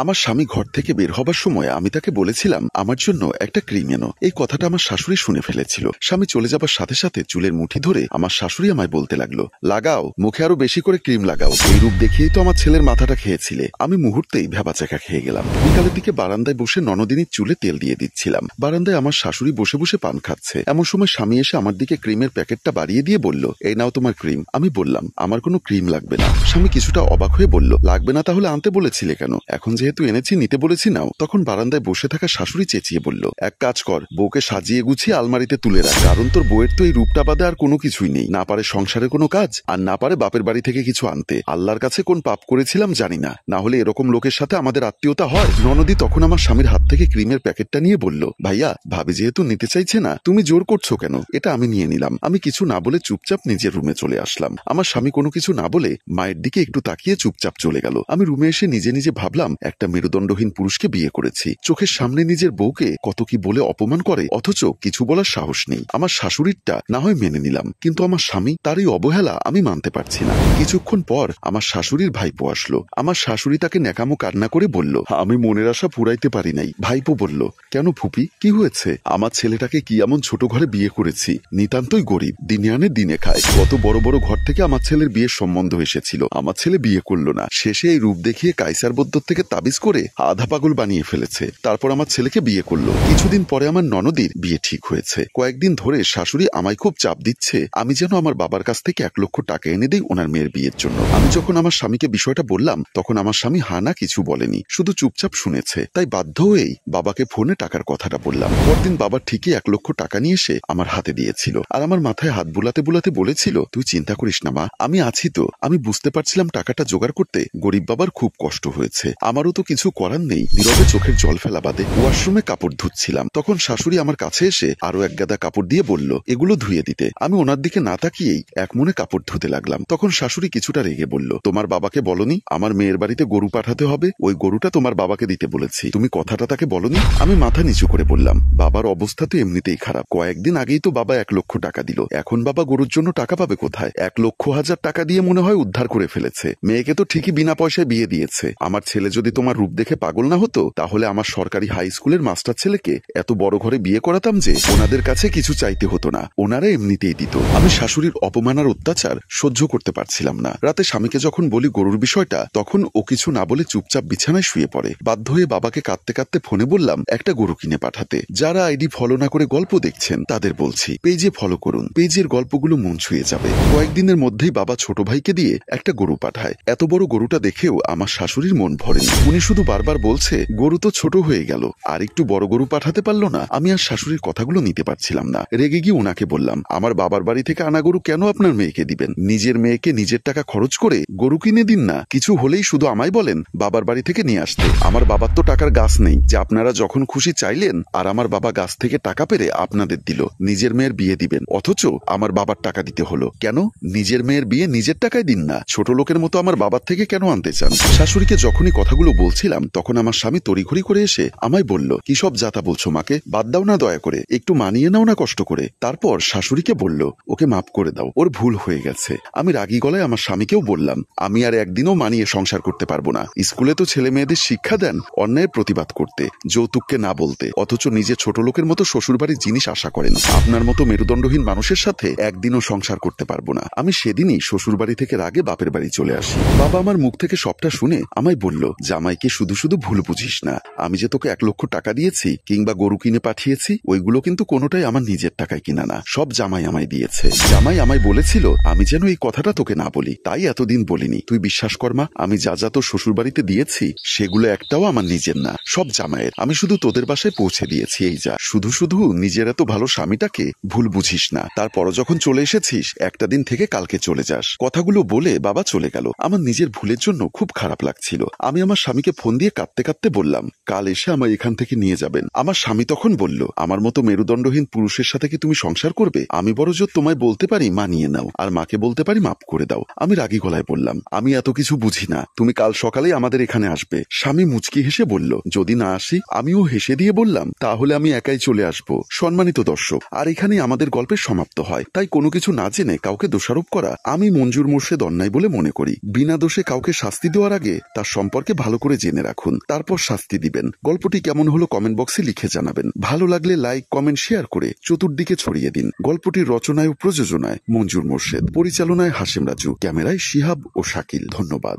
আমার স্বামী ঘর থেকে বের হবার সময় আমি তাকে বলেছিলাম আমার জন্য একটা ক্রিম এনো। এই কথাটা আমার শাশুড়ি শুনে ফেলেছিল। স্বামী চলে যাবার সাথে সাথে চুলের মুঠি ধরে আমার শাশুড়ি আমায় বলতে লাগলো, লাগাও, মুখে আরো বেশি করে ক্রিম লাগাও। এই রূপ দেখিয়েই তো আমার ছেলের মাথাটা খেয়েছিলে। আমি মুহূর্তেই ভেবাচাকা খেয়ে গেলাম। বিকালের দিকে বারান্দায় বসে ননদিনীর চুলে তেল দিয়ে দিচ্ছিলাম। বারান্দায় আমার শাশুড়ি বসে বসে পান খাচ্ছে। এমন সময় স্বামী এসে আমার দিকে ক্রিমের প্যাকেটটা বাড়িয়ে দিয়ে বলল, এই নাও তোমার ক্রিম। আমি বললাম, আমার কোনো ক্রিম লাগবে না। স্বামী কিছুটা অবাক হয়ে বলল, লাগবে না তাহলে আনতে বলেছিলে কেন? এখন যেহেতু এনেছি নিতে বলেছি নাও। তখন বারান্দায় বসে থাকা শাশুড়ি চেঁচিয়ে বলল, এক কাজ কর, বউকে সাজিয়ে গুছিয়ে আলমারিতে তুলে রাখ। কারণ তোর বউয়ের তো এই রূপটা বাদে আর কোনো কিছুই নেই। না পারে সংসারের কোনো কাজ, আর না পারে বাপের বাড়ি থেকে কিছু আনতে। আল্লাহর কাছে কোন পাপ করেছিলাম জানি না, না হলে এরকম লোকের সাথে আমাদের আত্মীয়তা হয়। ননদি তখন আমার স্বামীর হাত থেকে ক্রিমের প্যাকেটটা নিয়ে বলল, ভাইয়া, ভাবি যেহেতু নিতে চাইছে না, তুমি জোর করছো কেন? এটা আমি নিয়ে নিলাম। আমি কিছু না বলে চুপচাপ নিজের রুমে চলে আসলাম। আমার স্বামী কোনো কিছু না বলে মায়ের দিকে একটু তাকিয়ে চুপচাপ চলে গেল। আমি রুমে এসে নিজে নিজে ভাবলাম, একটা মেরুদণ্ডহীন পুরুষকে বিয়ে করেছি। চোখের সামনে নিজের বউকে কত কি বলে অপমান করে, অথচ কিছু বলার সাহস নেই। আমার শাশুড়িরটা না হয় মেনে নিলাম, কিন্তু আমার স্বামী, তার এই অবহেলা আমি মানতে পারছি না। কিছুক্ষণ পর আমার শাশুড়ির ভাইপো আসলো। আমার শাশুড়ি তাকে ন্যাকামো কান্না করে বলল, আমি মনের আশা ফুরাইতে পারি নাই। ভাইপো বলল, কেন ফুপি, কি হয়েছে? আমার ছেলেটাকে কি এমন ছোট ঘরে বিয়ে করেছি? নিতান্তই গরিব, দিনে আনে দিনে খায়। কত বড় বড় ঘর থেকে আমার ছেলের বিয়ের সম্বন্ধ এসেছিল, আমার ছেলে বিয়ে করলো না। শেষে এই রূপ দেখিয়ে কাইসার বদ্দর থেকে তাবিজ করে আধা পাগল বানিয়ে ফেলেছে। তারপর আমার ছেলেকে বিয়ে করলো। কিছুদিন পরে আমার ননদির বিয়ে ঠিক হয়েছে। কয়েকদিন ধরে শাশুড়ি আমায় খুব চাপ দিচ্ছে আমি যেন আমার বাবার কাছ থেকে 1 লক্ষ টাকা এনে দেই ওনার মেয়ের বিয়ের জন্য। আমি যখন আমার স্বামীকে বিষয়টা বললাম, তখন আমার স্বামী হানা কিছু বলেনি, শুধু চুপচাপ শুনেছে। তাই বাধ্য হয়েই বাবাকে ফোনে টাকার কথাটা বললাম। পরদিন বাবা ঠিকই 1 লক্ষ টাকা নিয়ে এসে আমার হাতে দিয়েছিল, আর আমার মাথায় হাত বুলাতে বুলাতে বলেছিল, তুই চিন্তা করিস না মা, আমি আছি তো। আমি বুঝতে পারছিলাম টাকাটা জোগাড় করতে গরিব বাবার খুব কষ্ট হয়েছে। আমারও তো কিছু করার নেই, নীরবে চোখের জল ফেলা বাদে ওয়াশরুমে কাপড় ধুচ্ছিলাম। তখন শাশুড়ি আমার কাছে এসে আরো এক গাদা কাপড় দিয়ে বলল, এগুলো ধুয়ে দিতে। আমি ওনার দিকে না তাকিয়েই এক মনে কাপড় ধুতে লাগলাম। তখন শাশুড়ি কিছুটা রেগে বলল, তোমার বাবাকে বলনি আমার মেয়ের বাড়িতে গরু পাঠাতে হবে? ওই গরুটা তোমার বাবাকে দিতে বলেছি, তুমি কথাটা তাকে বলনি? আমি মাথা নিচু করে বললাম, বাবার অবস্থা তো এমনিতেই খারাপ। কয়েকদিন আগেই তো বাবা 1 লক্ষ টাকা দিল। এখন বাবা গরুর জন্য টাকা পাবে কোথায়? 1,00,000 টাকা দিয়ে মনে হয় উদ্ধার করে ফেলেছে। মেয়েকে তো ঠিকই বিনা পয়সায় বিয়ে দিয়েছে। আমার ছেলে যদি তোমার রূপ দেখে পাগল না হতো, তাহলে আমার সরকারি হাই স্কুলের মাস্টার ছেলেকে এত বড় ঘরে বিয়ে করাতাম যে ওনাদের কাছে কিছু চাইতে হতো না, ওনারা এমনিতেই দিত। আমি শাশুড়ির অপমান আর অত্যাচার সহ্য করতে পারছিলাম না। রাতে স্বামীকে যখন বলি গরুর বিষয়টা, তখন ও কিছু না বলে চুপচাপ বিছানায় শুয়ে পড়ে। বাধ্য হয়ে বাবাকে কাঁদতে কাঁদতে ফোনে বললাম একটা গরু কিনে পাঠাতে। যারা আইডি ফলো না করে গল্প দেখছেন তাদের বলছি, পেজে ফলো করুন, পেজের গল্পগুলো মন ছুঁয়ে যাবে। কয়েকদিনের মধ্যেই বাবা ছোট ভাইকে দিয়ে একটা গরু পাঠায়। এত বড় গরুটা দেখেও আমার শাশুড়ির মন ভরেনি। উনি শুধু বারবার বলছে, গরু তো ছোট হয়ে গেল, আর একটু বড় গরু পাঠাতে পারলো না? আমি আর শাশুড়ির কথাগুলো নিতে পারছিলাম না। রেগে গিয়ে ওনাকে বললাম, আমার বাবার বাড়ি থেকে আনা গরু কেন আপনার মেয়েকে দিবেন? নিজের মেয়েকে নিজের টাকা খরচ করে গরু কিনে দিন না। কিছু হলেই শুধু আমায় বলেন বাবার বাড়ি থেকে নিয়ে আসতে। আমার বাবার তো টাকার গাছ নেই যে আপনারা যখন খুশি চাইলেন আর আমার বাবা গাছ থেকে টাকা পেরে আপনাদের দিল। নিজের মেয়ের বিয়ে দিবেন, অথচ আমার বাবার টাকা দিতে হলো কেন? নিজের মেয়ের বিয়ে নিজের টাকায় দিন না, ছোট লোকের মতো আমার বাবার থেকে কেন আনতে চান? শাশুড়িকে যখনই কথাগুলো বলছিলাম, তখন আমার স্বামী তড়িঘড়ি করে এসে আমায় বলল, কি সব যাতা বলছো মাকে? বাদ দাও না দয়া করে, একটু মানিয়ে নাও না কষ্ট করে। তারপর শাশুড়িকে বলল, ওকে মাফ করে দাও, ওর ভুল হয়ে গেছে। আমি রাগী গলায় আমার স্বামীকেও বললাম, আমি আর একদিনও মানিয়ে সংসার করতে পারবো না। স্কুলে তো ছেলে মেয়েদের শিক্ষা দেন অন্যায়ের প্রতিবাদ করতে, যৌতুককে না বলতে, অথচ নিজে ছোট লোকের মতো শ্বশুরবাড়ির জিনিস আশা করেন। আপনার মতো মেরুদণ্ডহীন মানুষের সাথে একদিনও সংসার করতে পারবো না। আমি সেদিনই শ্বশুরবাড়ি থেকে রাগে বাপের বাড়ি চলে আসি। বাবা আমার মুখ থেকে সবটা শুনে আমায় বলল, জামাইকে শুধু শুধু ভুল বুঝিস না। আমি যে তোকে 1 লক্ষ টাকা দিয়েছি কিংবা গরু কিনে পাঠিয়েছি, ওইগুলো কিন্তু কোনোটাই আমার নিজের টাকায় কিনা না, সব জামাই আমায় দিয়েছে। জামাই আমায় বলেছিল আমি যেন এই কথাটা তোকে না বলি, তাই এতদিন বলিনি। তুই বিশ্বাস কর মা, আমি যা যা তোর শ্বশুর বাড়িতে দিয়েছি সেগুলো একটাও আমার নিজের না, সব জামাইয়ের। আমি শুধু তোদের বাসায় পৌঁছে দিয়েছি, এই যা। শুধু শুধু নিজের এত ভালো স্বামীটাকে ভুল বুঝিস না। তারপরও যখন চলে এসেছিস, একটা দিন থেকে কালকে চলে যাস। কথাগুলো বলে বাবা চলে গেল। আমার নিজের ভুলের জন্য খুব খারাপ লাগছিল। আমি আমার স্বামীকে ফোন দিয়ে কাঁদতে কাঁদতে বললাম, কাল এসে আমায় এখান থেকে নিয়ে যাবেন। আমার স্বামী তখন বলল, আমার মতো মেরুদণ্ডহীন পুরুষের সাথে কি তুমি সংসার করবে? আমি বড়জোর তোমায় বলতে পারি মানিয়ে নাও, আর মাকে বলতে পারি মাফ করে দাও। আমি রাগী গলায় বললাম, আমি এত কিছু বুঝি না, তুমি কাল সকালেই আমাদের এখানে আসবে। স্বামী মুচকি হেসে বলল, যদি না আসি? আমিও হেসে দিয়ে বললাম, তাহলে আমি একাই চলে আসবো। সম্মানিত দর্শক, আর এখানেই আমাদের গল্পের সমাপ্ত হয়। তাই কোনো কিছু না জেনে কাউকে দোষারোপ করা আমি মঞ্জুর মোর্শেদ অন্যায় বলে মনে করি। বিনা দোষে কাউকে শাস্তি দেওয়ার আগে তার সম্পর্কে ভালো করে করে জেনে রাখুন, তারপর শাস্তি দিবেন। গল্পটি কেমন হলো কমেন্ট বক্সে লিখে জানাবেন। ভালো লাগলে লাইক, কমেন্ট, শেয়ার করে চতুর্দিকে ছড়িয়ে দিন। গল্পটির রচনায় ও প্রযোজনায় মঞ্জুর মোর্শেদ, পরিচালনায় হাশেম রাজু, ক্যামেরায় শিহাব ও শাকিল। ধন্যবাদ।